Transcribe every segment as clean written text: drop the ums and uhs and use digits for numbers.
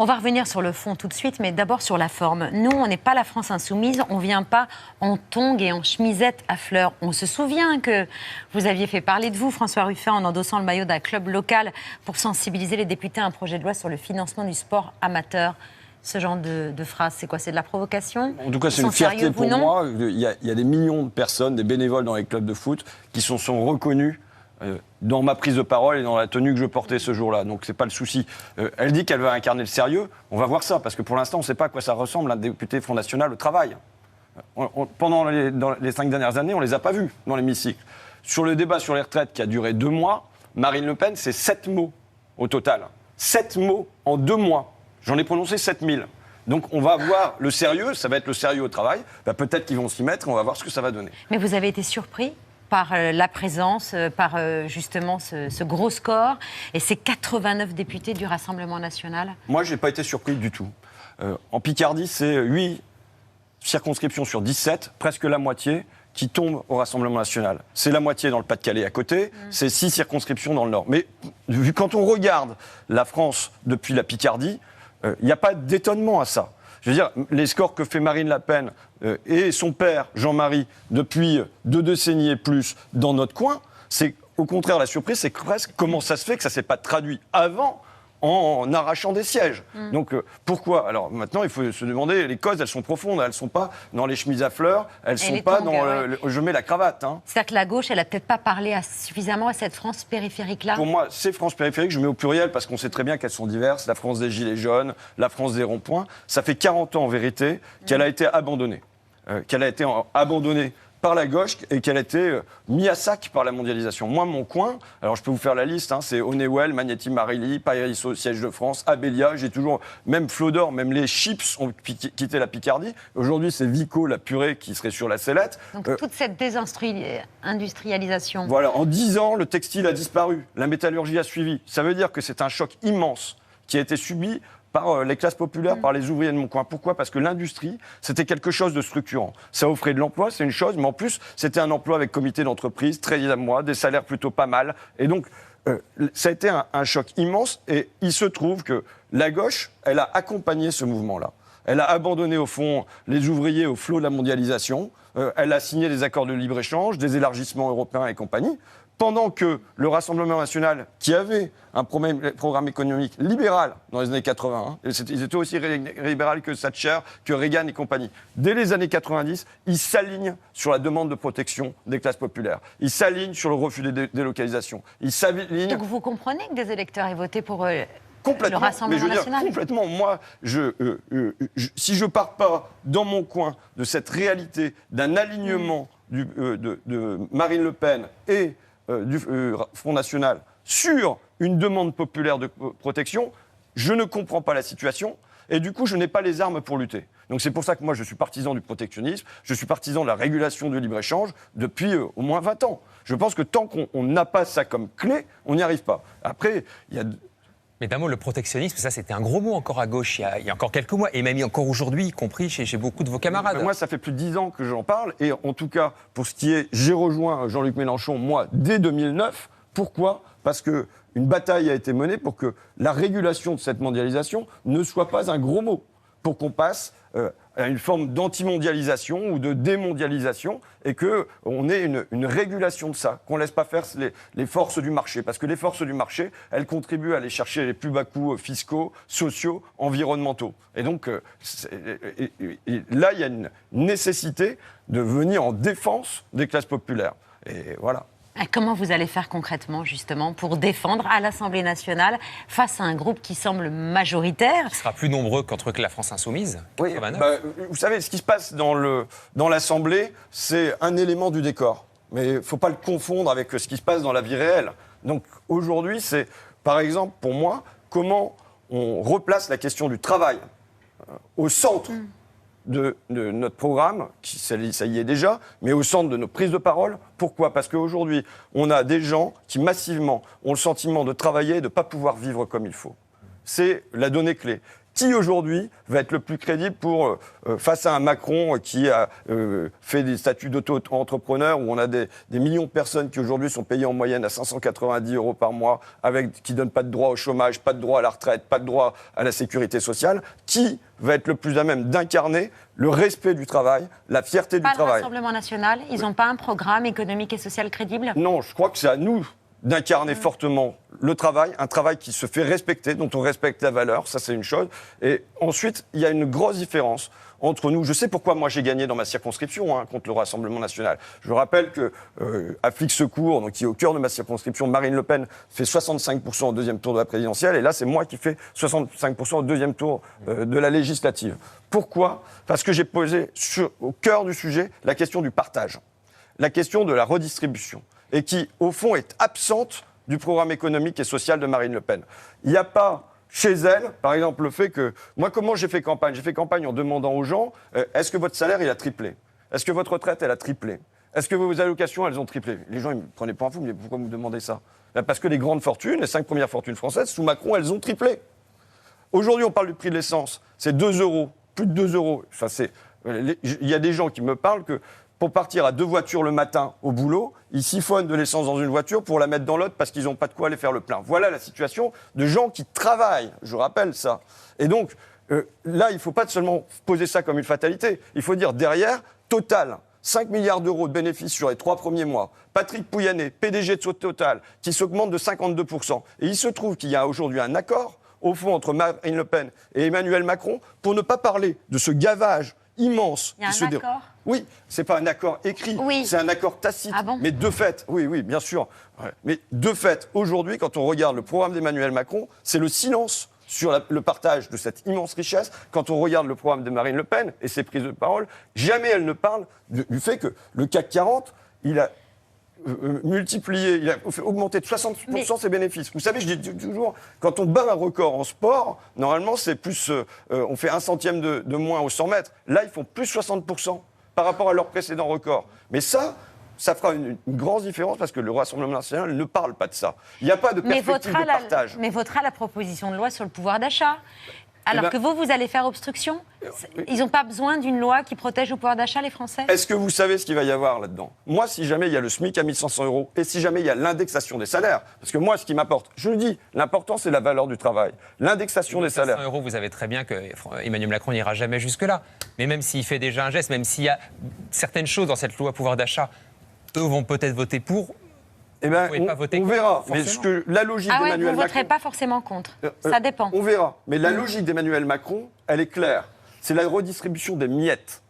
On va revenir sur le fond tout de suite, mais d'abord sur la forme. Nous, on n'est pas la France insoumise, on ne vient pas en tongs et en chemisette à fleurs. On se souvient que vous aviez fait parler de vous, François Ruffin, en endossant le maillot d'un club local pour sensibiliser les députés à un projet de loi sur le financement du sport amateur. Ce genre de phrase, c'est quoi? C'est de la provocation? En tout cas, c'est une fierté pour moi. Il y a des millions de personnes, des bénévoles dans les clubs de foot, qui sont reconnus dans ma prise de parole et dans la tenue que je portais ce jour-là. Donc, c'est pas le souci. Elle dit qu'elle veut incarner le sérieux. On va voir ça, parce que pour l'instant, on ne sait pas à quoi ça ressemble, un député Front National au travail. Pendant les 5 dernières années, on ne les a pas vus dans l'hémicycle. Sur le débat sur les retraites qui a duré 2 mois, Marine Le Pen, c'est 7 mots au total. 7 mots en 2 mois. J'en ai prononcé 7000. Donc, on va voir le sérieux. Ça va être le sérieux au travail. Peut-être qu'ils vont s'y mettre. On va voir ce que ça va donner. Mais vous avez été surpris par la présence, par justement ce gros score et ces 89 députés du Rassemblement national? Moi, je n'ai pas été surpris du tout. En Picardie, c'est 8 circonscriptions sur 17, presque la moitié, qui tombent au Rassemblement national. C'est la moitié dans le Pas-de-Calais à côté, c'est 6 circonscriptions dans le Nord. Mais quand on regarde la France depuis la Picardie, il n'y a pas d'étonnement à ça. Je veux dire, les scores que fait Marine Le Pen et son père, Jean-Marie, depuis 2 décennies et plus dans notre coin, c'est au contraire la surprise, c'est presque comment ça se fait que ça ne s'est pas traduit avant en arrachant des sièges. Donc pourquoi? Alors maintenant, il faut se demander, les causes, elles sont profondes, elles ne sont pas dans les chemises à fleurs, elles ne sont pas dans je mets la cravate. Hein. C'est-à-dire que la gauche, elle n'a peut-être pas parlé suffisamment à cette France périphérique-là? Pour moi, ces France périphériques, je mets au pluriel parce qu'on sait très bien qu'elles sont diverses, la France des Gilets jaunes, la France des ronds-points. Ça fait 40 ans en vérité qu'elle a été abandonnée. Abandonnée par la gauche et qu'elle a été mise à sac par la mondialisation. Moi, mon coin, alors je peux vous faire la liste, hein, c'est Honeywell, Magneti Marelli, Paris au siège de France, Abélia, j'ai toujours, même Flodor, même les chips ont quitté la Picardie. Aujourd'hui, c'est Vico, la purée, qui serait sur la sellette. Donc toute cette désindustrialisation. Voilà, en 10 ans, le textile a disparu, la métallurgie a suivi. Ça veut dire que c'est un choc immense qui a été subi par les classes populaires, par les ouvriers de mon coin. Pourquoi? Parce que l'industrie, c'était quelque chose de structurant. Ça offrait de l'emploi, c'est une chose, mais en plus, c'était un emploi avec comité d'entreprise, 13e mois, des salaires plutôt pas mal. Et donc, ça a été un choc immense. Et il se trouve que la gauche, elle a accompagné ce mouvement-là. Elle a abandonné, au fond, les ouvriers au flot de la mondialisation. Elle a signé des accords de libre-échange, des élargissements européens et compagnie. Pendant que le Rassemblement national, qui avait un programme économique libéral dans les années 80, ils étaient aussi libéraux que Thatcher, que Reagan et compagnie, dès les années 90, ils s'alignent sur la demande de protection des classes populaires. Ils s'alignent sur le refus des délocalisations. Ils s'alignent... Donc vous comprenez que des électeurs aient voté pour le mais Rassemblement je veux national? dire, complètement. Moi, si je ne pars pas dans mon coin de cette réalité d'un alignement de Marine Le Pen et du Front National sur une demande populaire de protection, je ne comprends pas la situation et du coup, je n'ai pas les armes pour lutter. Donc c'est pour ça que moi, je suis partisan du protectionnisme, je suis partisan de la régulation de libre-échange depuis au moins 20 ans. Je pense que tant qu'on n'a pas ça comme clé, on n'y arrive pas. Après, il y a... Mais d'un mot, le protectionnisme, ça c'était un gros mot encore à gauche il y a encore quelques mois, et même encore aujourd'hui, y compris chez beaucoup de vos camarades. Moi, ça fait plus de 10 ans que j'en parle, et en tout cas, pour ce qui est, j'ai rejoint Jean-Luc Mélenchon, moi, dès 2009. Pourquoi? Parce qu'une bataille a été menée pour que la régulation de cette mondialisation ne soit pas un gros mot, pour qu'on passe à une forme d'anti-mondialisation ou de démondialisation et qu'on ait une régulation de ça, qu'on ne laisse pas faire les forces du marché. Parce que les forces du marché, elles contribuent à aller chercher les plus bas coûts fiscaux, sociaux, environnementaux. Et donc, là, il y a une nécessité de venir en défense des classes populaires. Et voilà. Comment vous allez faire concrètement, justement, pour défendre à l'Assemblée nationale, face à un groupe qui semble majoritaire? Qui sera plus nombreux qu'entre la France insoumise, 89. Oui, vous savez, ce qui se passe dans l'Assemblée, c'est un élément du décor. Mais il ne faut pas le confondre avec ce qui se passe dans la vie réelle. Donc aujourd'hui, c'est, par exemple, pour moi, comment on replace la question du travail au centre de notre programme, ça y est déjà, mais au centre de nos prises de parole. Pourquoi? Parce qu'aujourd'hui, on a des gens qui massivement ont le sentiment de travailler et de ne pas pouvoir vivre comme il faut. C'est la donnée clé. Qui aujourd'hui va être le plus crédible pour face à un Macron qui a fait des statuts d'auto-entrepreneur où on a des millions de personnes qui aujourd'hui sont payées en moyenne à 590 € par mois, qui ne donnent pas de droit au chômage, pas de droit à la retraite, pas de droit à la sécurité sociale. Qui va être le plus à même d'incarner le respect du travail, la fierté du Pas le travail? Rassemblement national, ils n'ont pas un programme économique et social crédible? Non, je crois que c'est à nous d'incarner fortement le travail, un travail qui se fait respecter, dont on respecte la valeur, ça c'est une chose. Et ensuite, il y a une grosse différence entre nous. Je sais pourquoi moi j'ai gagné dans ma circonscription contre le Rassemblement national. Je rappelle que Afrique Secours, donc, qui est au cœur de ma circonscription, Marine Le Pen fait 65% au deuxième tour de la présidentielle, et là c'est moi qui fais 65% au deuxième tour de la législative. Pourquoi ? Parce que j'ai posé au cœur du sujet la question du partage, la question de la redistribution, et qui, au fond, est absente du programme économique et social de Marine Le Pen. Il n'y a pas, chez elle, par exemple, le fait que... Moi, comment j'ai fait campagne ? J'ai fait campagne en demandant aux gens, est-ce que votre salaire, il a triplé ? Est-ce que votre retraite, elle a triplé ? Est-ce que vos allocations, elles ont triplé ? Les gens, ils ne me prenaient pas un fou, mais pourquoi vous demandez ça ? Parce que les grandes fortunes, les 5 premières fortunes françaises, sous Macron, elles ont triplé. Aujourd'hui, on parle du prix de l'essence. C'est 2 €, plus de 2 €. Enfin, il y a des gens qui me parlent que pour partir à 2 voitures le matin au boulot, ils siphonnent de l'essence dans une voiture pour la mettre dans l'autre parce qu'ils n'ont pas de quoi aller faire le plein. Voilà la situation de gens qui travaillent, je rappelle ça. Et donc, là, il ne faut pas seulement poser ça comme une fatalité. Il faut dire derrière, Total, 5 milliards d'euros de bénéfices sur les 3 premiers mois. Patrick Pouyanné, PDG de Total, qui s'augmente de 52%. Et il se trouve qu'il y a aujourd'hui un accord, au fond, entre Marine Le Pen et Emmanuel Macron, pour ne pas parler de ce gavage immense. Il y a un accord ? Oui, c'est pas un accord écrit, c'est un accord tacite. Ah bon ? Mais de fait, oui, bien sûr. Ouais. Mais de fait, aujourd'hui, quand on regarde le programme d'Emmanuel Macron, c'est le silence sur le partage de cette immense richesse. Quand on regarde le programme de Marine Le Pen et ses prises de parole, jamais elle ne parle du fait que le CAC 40, il a multiplié, il a fait augmenter de 60% ses bénéfices. Vous savez, je dis toujours, quand on bat un record en sport, normalement, c'est plus, on fait 1/100 de moins aux 100 mètres. Là, ils font plus 60% par rapport à leur précédent record. Mais ça fera une grande différence parce que le Rassemblement national ne parle pas de ça. Il n'y a pas de perspective de partage. Mais votera la proposition de loi sur le pouvoir d'achat. Alors que vous allez faire obstruction. Ils n'ont pas besoin d'une loi qui protège le pouvoir d'achat, les Français ? Est-ce que vous savez ce qu'il va y avoir là-dedans ? Moi, si jamais il y a le SMIC à 1 500 € et si jamais il y a l'indexation des salaires, parce que moi, ce qui m'importe, je le dis, l'important, c'est la valeur du travail. L'indexation des salaires. 100 €, vous savez très bien que Emmanuel Macron n'ira jamais jusque-là. Mais même s'il fait déjà un geste, même s'il y a certaines choses dans cette loi pouvoir d'achat, eux vont peut-être voter pour. Eh ben, on verra. Mais la logique d'Emmanuel Macron... vous ne voterez pas forcément contre. Ça dépend. On verra. Mais la logique d'Emmanuel Macron, elle est claire. C'est la redistribution des miettes.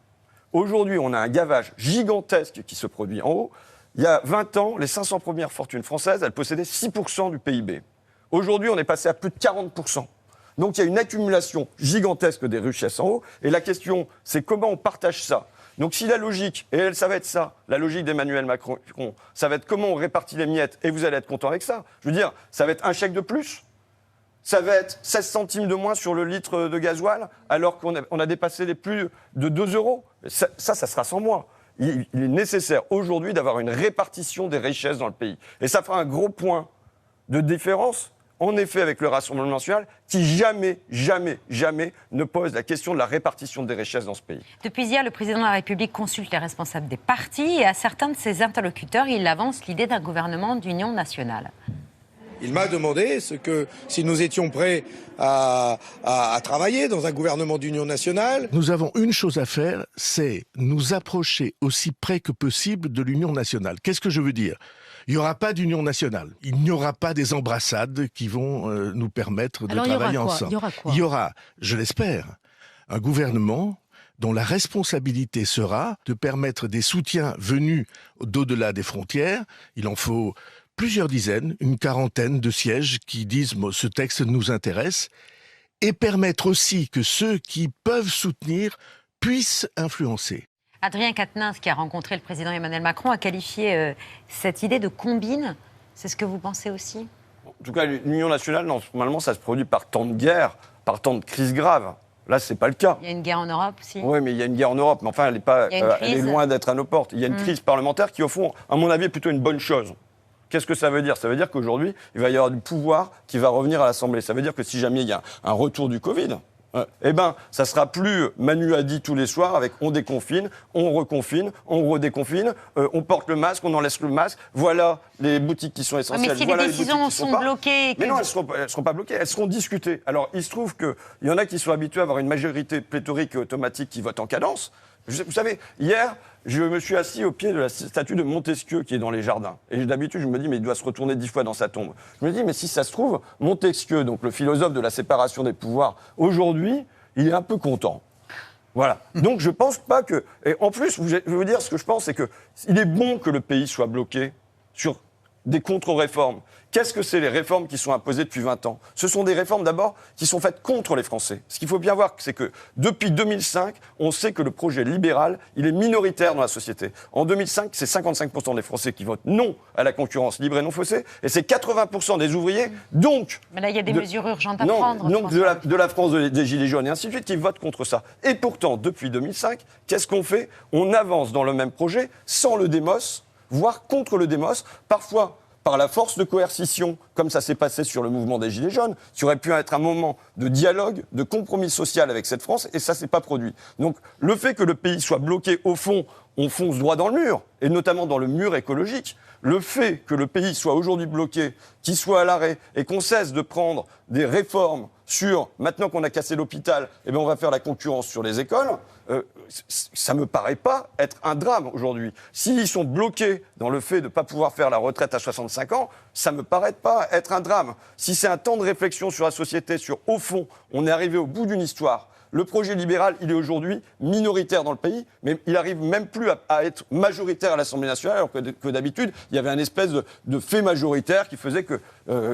Aujourd'hui, on a un gavage gigantesque qui se produit en haut. Il y a 20 ans, les 500 premières fortunes françaises, elles possédaient 6% du PIB. Aujourd'hui, on est passé à plus de 40%. Donc, il y a une accumulation gigantesque des richesses en haut. Et la question, c'est comment on partage ça ? Donc si la logique, et ça va être ça, la logique d'Emmanuel Macron, ça va être comment on répartit les miettes, et vous allez être content avec ça. Je veux dire, ça va être un chèque de plus, ça va être 16 centimes de moins sur le litre de gasoil, alors qu'on a dépassé les plus de 2 €. Ça sera sans moi. Il est nécessaire aujourd'hui d'avoir une répartition des richesses dans le pays. Et ça fera un gros point de différence, en effet, avec le Rassemblement national, qui jamais ne pose la question de la répartition des richesses dans ce pays. Depuis hier, le président de la République consulte les responsables des partis et à certains de ses interlocuteurs, il avance l'idée d'un gouvernement d'union nationale. Il m'a demandé si nous étions prêts à travailler dans un gouvernement d'union nationale. Nous avons une chose à faire, c'est nous approcher aussi près que possible de l'union nationale. Qu'est-ce que je veux dire ? Il n'y aura pas d'union nationale. Il n'y aura pas des embrassades qui vont nous permettre de travailler ensemble. Il y aura, je l'espère, un gouvernement dont la responsabilité sera de permettre des soutiens venus d'au-delà des frontières. Il en faut plusieurs dizaines, une quarantaine de sièges qui disent « ce texte nous intéresse » et permettre aussi que ceux qui peuvent soutenir puissent influencer. Adrien Quatennens, qui a rencontré le président Emmanuel Macron, a qualifié cette idée de combine. C'est ce que vous pensez aussi ? En tout cas, l'union nationale, normalement, ça se produit par temps de guerre, par temps de crise grave. Là, ce n'est pas le cas. Il y a une guerre en Europe aussi. Oui, mais il y a une guerre en Europe. Mais enfin, elle est loin d'être à nos portes. Il y a une crise parlementaire qui, au fond, à mon avis, est plutôt une bonne chose. Qu'est-ce que ça veut dire ? Ça veut dire qu'aujourd'hui, il va y avoir du pouvoir qui va revenir à l'Assemblée. Ça veut dire que si jamais il y a un retour du Covid, Eh ben, ça sera plus Manu a dit tous les soirs avec on déconfine, on reconfine, on redéconfine, on porte le masque, on en laisse le masque. Voilà les boutiques qui sont essentielles. Mais si voilà les décisions sont bloquées... Mais non, elles seront pas bloquées, elles seront discutées. Alors, il se trouve qu'il y en a qui sont habitués à avoir une majorité pléthorique et automatique qui vote en cadence. Vous savez, hier, je me suis assis au pied de la statue de Montesquieu qui est dans les jardins. Et d'habitude, je me dis, mais il doit se retourner 10 fois dans sa tombe. Je me dis, mais si ça se trouve, Montesquieu, donc le philosophe de la séparation des pouvoirs, aujourd'hui, il est un peu content. Voilà. Donc, je pense pas que... Et en plus, je vais vous dire ce que je pense, c'est qu'il est bon que le pays soit bloqué sur des contre-réformes. Qu'est-ce que c'est les réformes qui sont imposées depuis 20 ans ? Ce sont des réformes d'abord qui sont faites contre les Français. Ce qu'il faut bien voir, c'est que depuis 2005, on sait que le projet libéral, il est minoritaire dans la société. En 2005, c'est 55% des Français qui votent non à la concurrence libre et non faussée, et c'est 80% des ouvriers, donc... Mais là, il y a des mesures urgentes à prendre. Donc de la France des Gilets jaunes et ainsi de suite, qui votent contre ça. Et pourtant, depuis 2005, qu'est-ce qu'on fait ? On avance dans le même projet, sans le démos, voire contre le démos, parfois par la force de coercition, comme ça s'est passé sur le mouvement des Gilets jaunes, qui aurait pu être un moment de dialogue, de compromis social avec cette France, et ça ne s'est pas produit. Donc le fait que le pays soit bloqué, au fond, on fonce droit dans le mur, et notamment dans le mur écologique. Le fait que le pays soit aujourd'hui bloqué, qu'il soit à l'arrêt, et qu'on cesse de prendre des réformes sur, maintenant qu'on a cassé l'hôpital, eh bien on va faire la concurrence sur les écoles, ça ne me paraît pas être un drame aujourd'hui. S'ils sont bloqués dans le fait de ne pas pouvoir faire la retraite à 65 ans, ça ne me paraît pas être un drame. Si c'est un temps de réflexion sur la société, sur au fond, on est arrivé au bout d'une histoire. Le projet libéral, il est aujourd'hui minoritaire dans le pays, mais il n'arrive même plus à être majoritaire à l'Assemblée nationale, alors que d'habitude, il y avait une espèce de fait majoritaire qui faisait qu'il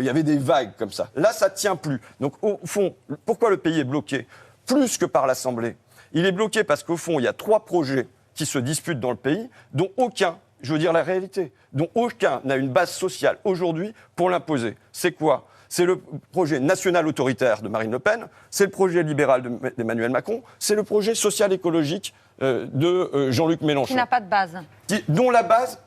y avait des vagues comme ça. Là, ça ne tient plus. Donc, au fond, pourquoi le pays est bloqué ? Plus que par l'Assemblée. Il est bloqué parce qu'au fond, il y a 3 projets qui se disputent dans le pays, dont aucun, je veux dire la réalité, dont aucun n'a une base sociale aujourd'hui pour l'imposer. C'est quoi ? C'est le projet national autoritaire de Marine Le Pen, c'est le projet libéral d'Emmanuel Macron, c'est le projet social-écologique de Jean-Luc Mélenchon. Qui n'a pas de base. Dont la base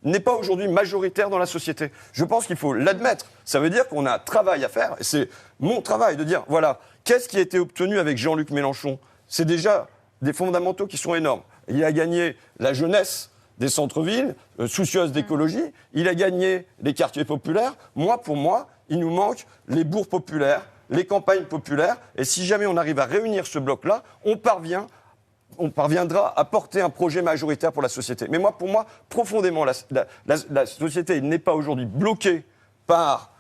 n'est pas aujourd'hui majoritaire dans la société. Je pense qu'il faut l'admettre. Ça veut dire qu'on a un travail à faire, et c'est mon travail de dire, voilà, qu'est-ce qui a été obtenu avec Jean-Luc Mélenchon ? C'est déjà des fondamentaux qui sont énormes. Il a gagné la jeunesse des centres-villes, soucieuse d'écologie. Il a gagné les quartiers populaires. Pour moi, il nous manque les bourgs populaires, les campagnes populaires. Et si jamais on arrive à réunir ce bloc-là, on parviendra à porter un projet majoritaire pour la société. Mais pour moi, profondément, la société n'est pas aujourd'hui bloquée par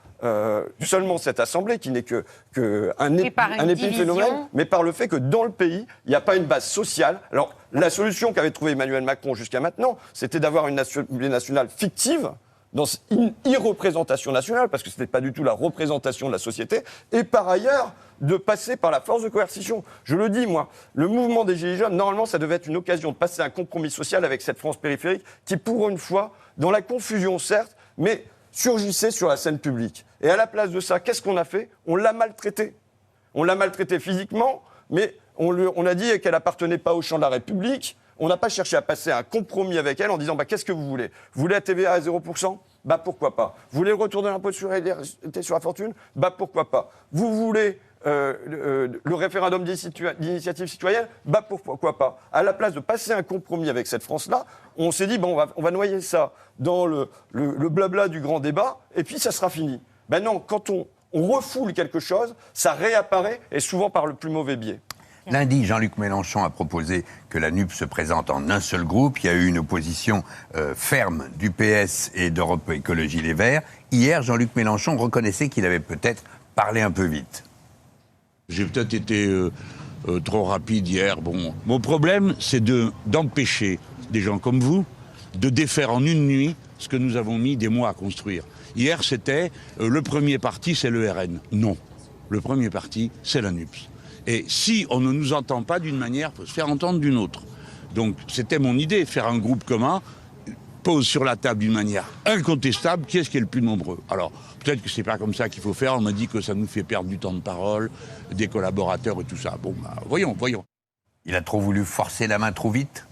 seulement cette Assemblée, qui n'est qu'un épiphénomène, mais par le fait que dans le pays, il n'y a pas une base sociale. Alors, la solution qu'avait trouvée Emmanuel Macron jusqu'à maintenant, c'était d'avoir une Assemblée nationale fictive, dans une irreprésentation nationale, parce que ce n'était pas du tout la représentation de la société, et par ailleurs, de passer par la force de coercition. Je le dis, moi, le mouvement des Gilets jaunes, normalement, ça devait être une occasion de passer un compromis social avec cette France périphérique, qui, pour une fois, dans la confusion, certes, mais surgissait sur la scène publique. Et à la place de ça, qu'est-ce qu'on a fait ? On l'a maltraitée. On l'a maltraitée physiquement, mais on a dit qu'elle appartenait pas au champ de la République. On n'a pas cherché à passer un compromis avec elle en disant qu'est-ce que vous voulez ? Vous voulez la TVA à 0% ? Pourquoi pas ? Vous voulez le retour de l'impôt sur la fortune ? Pourquoi pas ? Vous voulez le référendum d'initiative citoyenne ? Pourquoi pas ? À la place de passer un compromis avec cette France-là, on s'est dit on va noyer ça dans le blabla du grand débat et puis ça sera fini. Non, quand on refoule quelque chose, ça réapparaît et souvent par le plus mauvais biais. Lundi, Jean-Luc Mélenchon a proposé que la NUP se présente en un seul groupe. Il y a eu une opposition ferme du PS et d'Europe Écologie Les Verts. Hier, Jean-Luc Mélenchon reconnaissait qu'il avait peut-être parlé un peu vite. J'ai peut-être été trop rapide hier. Mon problème, c'est d'empêcher des gens comme vous de défaire en une nuit ce que nous avons mis des mois à construire. Hier, c'était le premier parti, c'est le RN. Non, le premier parti, c'est la NUPS. Et si on ne nous entend pas d'une manière, il faut se faire entendre d'une autre. Donc c'était mon idée, faire un groupe commun, pose sur la table d'une manière incontestable qui est le plus nombreux. Alors peut-être que c'est pas comme ça qu'il faut faire, on m'a dit que ça nous fait perdre du temps de parole, des collaborateurs et tout ça. Voyons. Il a trop voulu forcer la main trop vite ?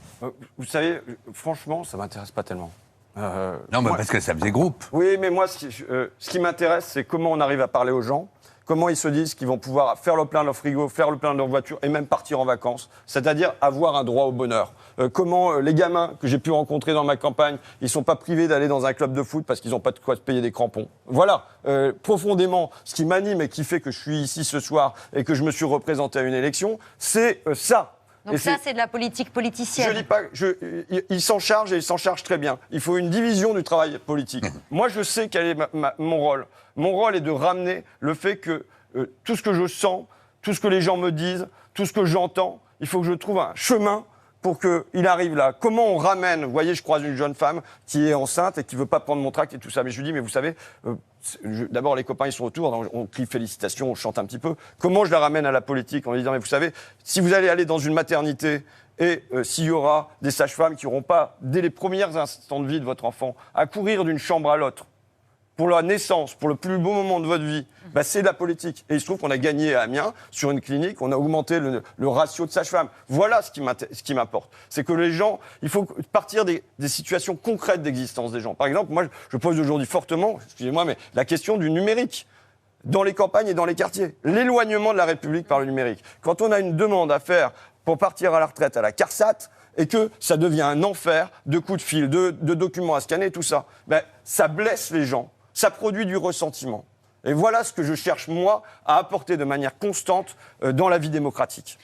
Vous savez, franchement, ça m'intéresse pas tellement. Non, mais parce que ça faisait groupe. Oui, mais moi, ce qui m'intéresse, c'est comment on arrive à parler aux gens, comment ils se disent qu'ils vont pouvoir faire le plein de leur frigo, faire le plein de leur voiture et même partir en vacances, c'est-à-dire avoir un droit au bonheur. Comment les gamins que j'ai pu rencontrer dans ma campagne, ils ne sont pas privés d'aller dans un club de foot parce qu'ils n'ont pas de quoi se payer des crampons. Voilà, profondément, ce qui m'anime et qui fait que je suis ici ce soir et que je me suis représenté à une élection, c'est ça. Donc Et ça, c'est de la politique politicienne. Je dis pas, il s'en charge et il s'en charge très bien. Il faut une division du travail politique. Moi, je sais quel est mon rôle. Mon rôle est de ramener le fait que tout ce que je sens, tout ce que les gens me disent, tout ce que j'entends, il faut que je trouve un chemin pour qu'il arrive là. Comment on ramène, vous voyez, je croise une jeune femme qui est enceinte et qui ne veut pas prendre mon tract et tout ça. Mais je lui dis, mais vous savez, d'abord les copains ils sont autour, on crie félicitations, on chante un petit peu. Comment je la ramène à la politique en lui disant, mais vous savez, si vous allez aller dans une maternité et s'il y aura des sages-femmes qui n'auront pas, dès les premiers instants de vie de votre enfant, à courir d'une chambre à l'autre, pour la naissance, pour le plus beau moment de votre vie, bah c'est de la politique. Et il se trouve qu'on a gagné à Amiens, sur une clinique, on a augmenté le ratio de sages-femmes. Voilà ce qui m'importe. C'est que les gens, il faut partir des situations concrètes d'existence des gens. Par exemple, moi, je pose aujourd'hui fortement, excusez-moi, mais la question du numérique dans les campagnes et dans les quartiers. L'éloignement de la République par le numérique. Quand on a une demande à faire pour partir à la retraite à la CARSAT, et que ça devient un enfer de coups de fil, de documents à scanner, tout ça, ben, ça blesse les gens. Ça produit du ressentiment. Et voilà ce que je cherche, moi, à apporter de manière constante dans la vie démocratique.